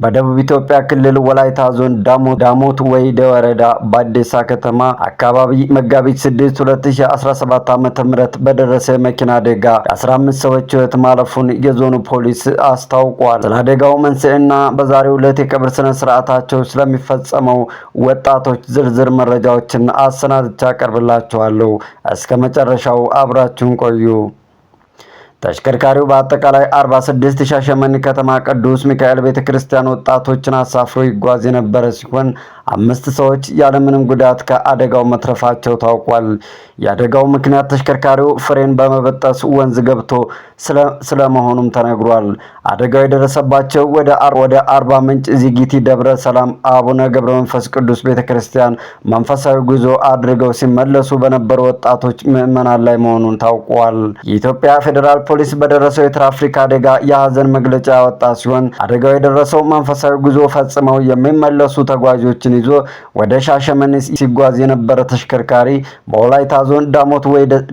በደቡብ ኢትዮጵያ ክልል ወላይታ ዞን ዳሞት ወይደ ወረዳ በአዴሳ ከተማ አካባቢ መጋቢት 6 2017 ዓ.ም በደረሰ መኪና አደጋ 15 ሰዎች ሕይወት ማለፉን የዞኑ ፖሊስ አስታውቋል። ስለ አደጋው መንስኤና በዛሬው ዕለት የቀብር ስነ ስርዓታቸው ስለሚፈጸመው ወጣቶች ዝርዝር መረጃዎችን አሰናድቼ አቀርብላችኋለሁ። እስከ መጨረሻው አብራችሁን ቆዩ። ተሽከርካሪው በአጠቃላይ 46 ሻሸመኔ ከተማ ቅዱስ ሚካኤል ቤተክርስቲያን ወጣቶችን አሳፍሮ ይጓዝ የነበረ ሲሆን 5 ሰዎች ያለምንም ጉዳት ከአደጋው መትረፋቸው ታውቋል። የአደጋው ምክንያት ተሽከርካሪው ፍሬን በመበጠስ ወንዝ ገብቶ ስለመሆኑም ተነግሯል። አደጋው የደረሰባቸው ወደ አርባ ምንጭ ዚጊቲ ደብረ ሰላም አቡነ ገብረ መንፈስ ቅዱስ ቤተክርስቲያን መንፈሳዊ ጉዞ አድርገው ሲመለሱ በነበሩ ወጣቶች ምዕመናን ላይ መሆኑን ታውቋል። የኢትዮጵያ ፌዴራል ፖሊስ በደረሰው የትራፊክ አደጋ የሀዘን መግለጫ ያወጣ ሲሆን አደጋው የደረሰው መንፈሳዊ ጉዞ ፈጽመው የሚመለሱ ተጓዦችን ይዞ ወደ ሻሸመኔ ሲጓዝ የነበረ ተሽከርካሪ በወላይታ ዞን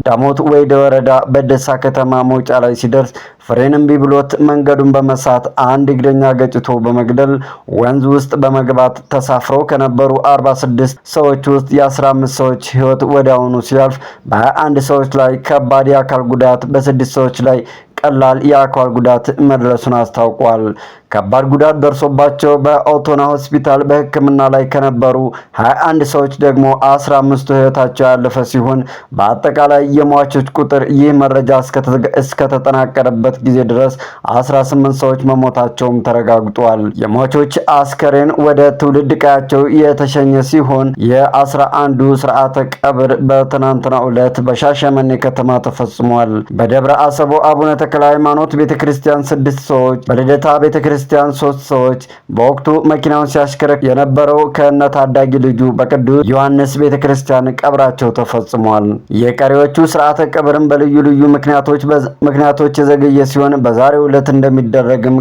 ዳሞት ወይደ ወረዳ በደሳ ከተማ መውጫ ላይ ሲደርስ ፍሬን እምቢ ብሎት መንገዱን በመሳት አንድ እግረኛ ገጭቶ በመግደል ወንዝ ውስጥ በመግባት ተሳፍረው ከነበሩ 46 ሰዎች ውስጥ የ15 ሰዎች ሕይወት ወዲያውኑ ሲያልፍ በ21 ሰዎች ላይ ከባድ የአካል ጉዳት በ6 ሰዎች ላይ ቀላል የአካል ጉዳት መድረሱን አስታውቋል። ከባድ ጉዳት ደርሶባቸው በኦቶና ሆስፒታል በሕክምና ላይ ከነበሩ 21 ሰዎች ደግሞ 15ቱ ሕይወታቸው ያለፈ ሲሆን በአጠቃላይ የሟቾች ቁጥር ይህ መረጃ እስከተጠናቀረበት ጊዜ ድረስ 18 ሰዎች መሞታቸውም ተረጋግጧል። የሟቾች አስከሬን ወደ ትውልድ ቀያቸው የተሸኘ ሲሆን የ11ዱ ስርዓተ ቀብር በትናንትናው ዕለት በሻሸመኔ ከተማ ተፈጽሟል። በደብረ አሰቦ አቡነ ተክለ ሃይማኖት ቤተክርስቲያን 6 ሰዎች፣ በልደታ ቤተክርስቲያን 3 ሰዎች፣ በወቅቱ መኪናውን ሲያሽከረክር የነበረው ከነ ታዳጊ ልጁ በቅዱስ ዮሐንስ ቤተክርስቲያን ቀብራቸው ተፈጽሟል። የቀሪዎቹ ስርዓተ ቀብርም በልዩ ልዩ ምክንያቶች የዘገየ ሲሆን በዛሬው ዕለት እንደሚደረግም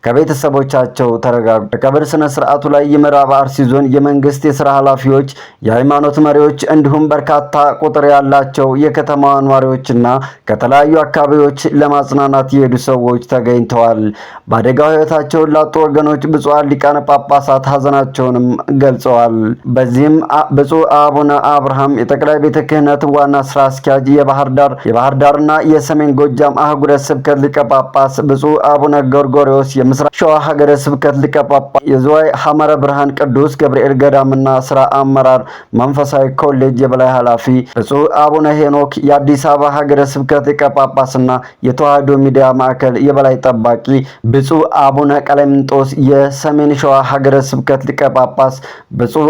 ከቤተሰቦቻቸው ተረጋግጧል። በቀብር ስነ ስርዓቱ ላይ የምዕራብ አርሲ ዞን የመንግስት የስራ ኃላፊዎች፣ የሃይማኖት መሪዎች እንዲሁም በርካታ ቁጥር ያላቸው የከተማዋ ነዋሪዎችና ከተለያዩ አካባቢዎች ለማጽናናት የሄዱ ሰዎች ተገኝተዋል። በአደጋው ሕይወታቸውን ላጡ ወገኖች ብፁዓን ሊቃነ ጳጳሳት ሐዘናቸውንም ገልጸዋል። በዚህም ብፁዕ አቡነ አብርሃም የጠቅላይ ቤተ ክህነት ዋና ስራ አስኪያጅ፣ የባህር ዳርና የሰሜን ጎጃም አህጉረ ስብከት ሊቀ ጳጳስ፣ ብፁዕ አቡነ ጎርጎርዮስ የምስራቅ ሸዋ ሀገረ ስብከት ሊቀ ጳጳስ፣ የዝዋይ ሐመረ ብርሃን ቅዱስ ገብርኤል ገዳምና ስራ አመራር መንፈሳዊ ኮሌጅ የበላይ ኃላፊ፣ ብፁዕ አቡነ ሄኖክ የአዲስ አበባ ሀገረ ስብከት ሊቀ ጳጳስና የተዋሕዶ ሚዲያ ማዕከል የበላይ ጠባቂ፣ ብፁዕ አቡነ ቀለምንጦስ የሰሜን ሸዋ ሀገረ ስብከት ሊቀ ጳጳስ፣ ብፁዕ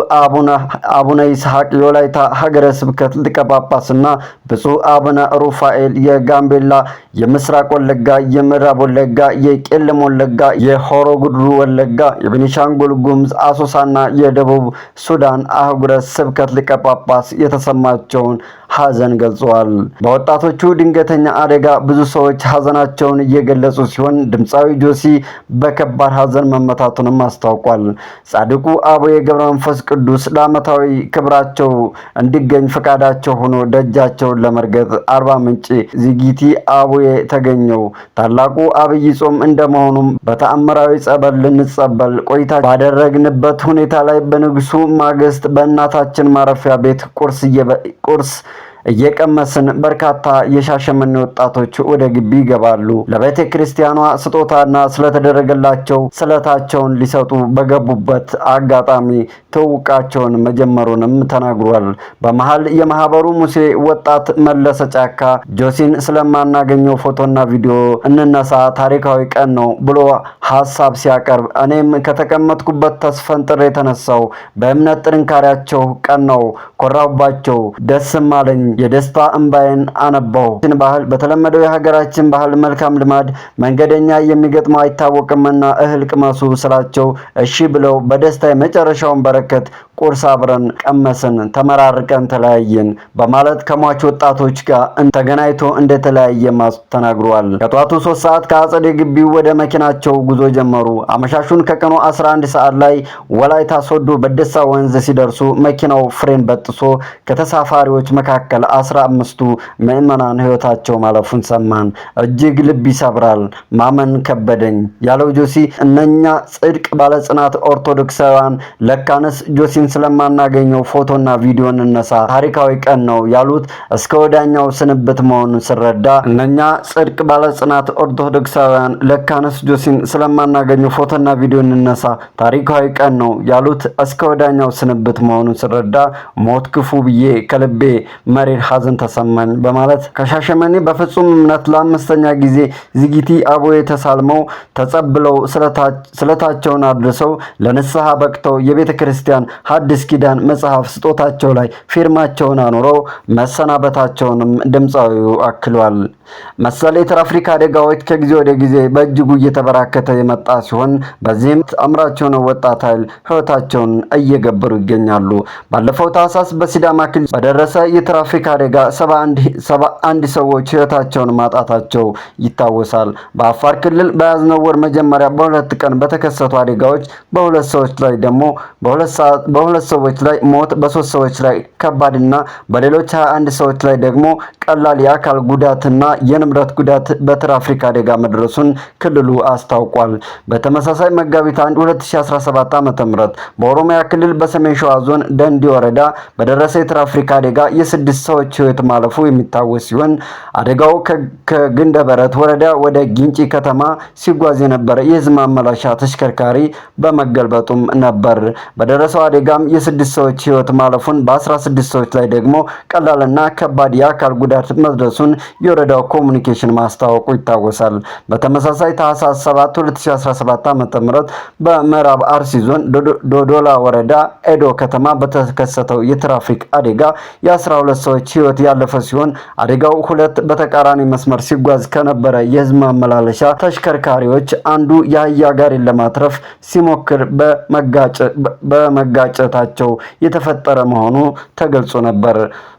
አቡነ ይስሐቅ የወላይታ ሀገረ ስብከት ሊቀ ጳጳስና ብፁዕ አቡነ ሩፋኤል የጋምቤላ፣ የምስራቅ ወለጋ፣ የምዕራብ ወለጋ፣ የቄለም ወለጋ፣ የሆሮ ጉድሩ ወለጋ፣ የቤኒሻንጉል ጉሙዝ አሶሳና የደቡብ ሱዳን አህጉረ ስብከት ሊቀ ጳጳስ የተሰማቸውን ሐዘን ገልጸዋል። በወጣቶቹ ድንገተኛ አደጋ ብዙ ሰዎች ሐዘናቸውን እየገለጹ ሲሆን ድምፃዊ ጆሲ በከባድ ሐዘን መመታቱንም አስታውቋል። ጻድቁ አቡነ ገብረ መንፈስ ቅዱስ ለዓመታዊ ክብራቸው እንዲገኝ ፈቃዳቸው ሆኖ ደጃቸውን ለመርገጥ አርባ ምንጭ ዚጊቲ አቡዬ ተገኘው። ታላቁ አብይ ጾም እንደመሆኑም በተአምራዊ ጸበል ልንጸበል ቆይታ ባደረግንበት ሁኔታ ላይ በንግሱ ማግስት በእናታችን ማረፊያ ቤት ቁርስ እየቀመስን በርካታ የሻሸመኔ ወጣቶች ወደ ግቢ ይገባሉ። ለቤተ ክርስቲያኗ ስጦታና ስለተደረገላቸው ስለታቸውን ሊሰጡ በገቡበት አጋጣሚ ትውውቃቸውን መጀመሩንም ተናግሯል። በመሃል የማህበሩ ሙሴ ወጣት መለሰ ጫካ ጆሲን ስለማናገኘው ፎቶና ቪዲዮ እንነሳ ታሪካዊ ቀን ነው ብሎ ሐሳብ ሲያቀርብ እኔም ከተቀመጥኩበት ተስፈንጥሬ የተነሳው በእምነት ጥንካሬያቸው ቀን ነው፣ ኮራባቸው፣ ደስም አለኝ። የደስታ እንባዬን አነባው። ባህል በተለመደው የሀገራችን ባህል መልካም ልማድ መንገደኛ የሚገጥመው አይታወቅምና እህል ቅመሱ ስላቸው እሺ ብለው በደስታ የመጨረሻውን በረከት ቁርስ አብረን ቀመስን፣ ተመራርቀን ተለያየን በማለት ከሟች ወጣቶች ጋር ተገናኝቶ እንደተለያየ ተናግሯል። ከጧቱ 3 ሰዓት ከአጸደ ግቢው ወደ መኪናቸው ጉዞ ጀመሩ። አመሻሹን ከቀኑ 11 ሰዓት ላይ ወላይታ ሶዶ በደሳ ወንዝ ሲደርሱ መኪናው ፍሬን በጥሶ ከተሳፋሪዎች መካከል 15ቱ ምዕመናን ሕይወታቸው ማለፉን ሰማን። እጅግ ልብ ይሰብራል፣ ማመን ከበደኝ ያለው ጆሲ እነኛ ጽድቅ ባለጽናት ኦርቶዶክሳውያን ለካንስ ጆሲን ስለማናገኘው ፎቶና ቪዲዮ እንነሳ ታሪካዊ ቀን ነው ያሉት እስከ ወዳኛው ስንብት መሆኑን ስረዳ እነኛ ጽድቅ ባለጽናት ኦርቶዶክሳውያን ለካንስ ጆሲን ስለማናገኘው ፎቶና ቪዲዮ እንነሳ ታሪካዊ ቀን ነው ያሉት እስከ ወዳኛው ስንብት መሆኑን ስረዳ ሞት ክፉ ብዬ ከልቤ መሪር ሐዘን ተሰማኝ በማለት ከሻሸመኔ በፍጹም እምነት ለአምስተኛ ጊዜ ዝጊቲ አቦዬ ተሳልመው ተጸብለው ስለታቸውን አድርሰው ለንስሐ በቅተው የቤተ ክርስቲያን ሐዲስ ኪዳን መጽሐፍ ስጦታቸው ላይ ፊርማቸውን አኑረው መሰናበታቸውንም ድምፃዊው አክሏል። መሰል የትራፊክ አደጋዎች ከጊዜ ወደ ጊዜ በእጅጉ እየተበራከተ የመጣ ሲሆን በዚህም አምራች የሆነው ወጣት ኃይል ሕይወታቸውን እየገበሩ ይገኛሉ። ባለፈው ታህሳስ በሲዳማ ክልል በደረሰ የትራፊክ አደጋ 71 ሰዎች ሕይወታቸውን ማጣታቸው ይታወሳል። በአፋር ክልል በያዝነው ወር መጀመሪያ በሁለት ቀን በተከሰቱ አደጋዎች በሁለት ሰዎች ላይ ሞት፣ በ3 ሰዎች ላይ ከባድና በሌሎች 21 ሰዎች ላይ ደግሞ ቀላል የአካል ጉዳትና የንብረት ጉዳት በትራፊክ አደጋ መድረሱን ክልሉ አስታውቋል። በተመሳሳይ መጋቢት 1 2017 ዓ.ም በኦሮሚያ ክልል በሰሜን ሸዋ ዞን ደንዲ ወረዳ በደረሰ የትራፊክ አደጋ የ6 ሰዎች ሕይወት ማለፉ የሚታወስ ሲሆን አደጋው ከግንደበረት ወረዳ ወደ ጊንጪ ከተማ ሲጓዝ የነበረ የሕዝብ ማመላለሻ ተሽከርካሪ በመገልበጡም ነበር። በደረሰው አደጋም የ6 ሰዎች ሕይወት ማለፉን በ16 ሰዎች ላይ ደግሞ ቀላልና ከባድ የአካል ጉዳት መድረሱን የወረዳው ኮሙኒኬሽን ማስታወቁ ይታወሳል። በተመሳሳይ ታህሳስ 7 2017 ዓ.ም በምዕራብ አርሲ ዞን ዶዶላ ወረዳ ኤዶ ከተማ በተከሰተው የትራፊክ አደጋ የ12 ሰዎች ሕይወት ያለፈ ሲሆን አደጋው ሁለት በተቃራኒ መስመር ሲጓዝ ከነበረ የሕዝብ ማመላለሻ ተሽከርካሪዎች አንዱ የአህያ ጋሪን ለማትረፍ ሲሞክር በመጋጨታቸው የተፈጠረ መሆኑ ተገልጾ ነበር።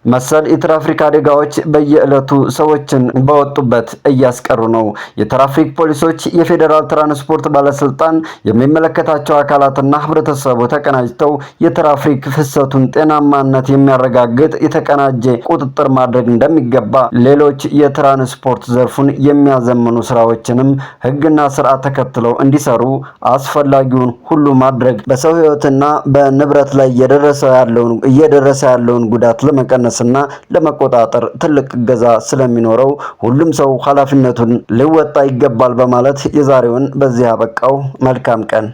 መሰል የትራፊክ አደጋዎች በየዕለቱ ሰዎችን በወጡበት እያስቀሩ ነው። የትራፊክ ፖሊሶች፣ የፌዴራል ትራንስፖርት ባለስልጣን፣ የሚመለከታቸው አካላትና ህብረተሰቡ ተቀናጅተው የትራፊክ ፍሰቱን ጤናማነት የሚያረጋግጥ የተቀናጀ ቁጥጥር ማድረግ እንደሚገባ፣ ሌሎች የትራንስፖርት ዘርፉን የሚያዘምኑ ስራዎችንም ህግና ስርዓት ተከትለው እንዲሰሩ አስፈላጊውን ሁሉ ማድረግ በሰው ህይወትና በንብረት ላይ እየደረሰ ያለውን ጉዳት ለመቀነስና ለመቆጣጠር ትልቅ እገዛ ስለሚኖረው ሁሉም ሰው ኃላፊነቱን ሊወጣ ይገባል በማለት የዛሬውን በዚህ አበቃው። መልካም ቀን።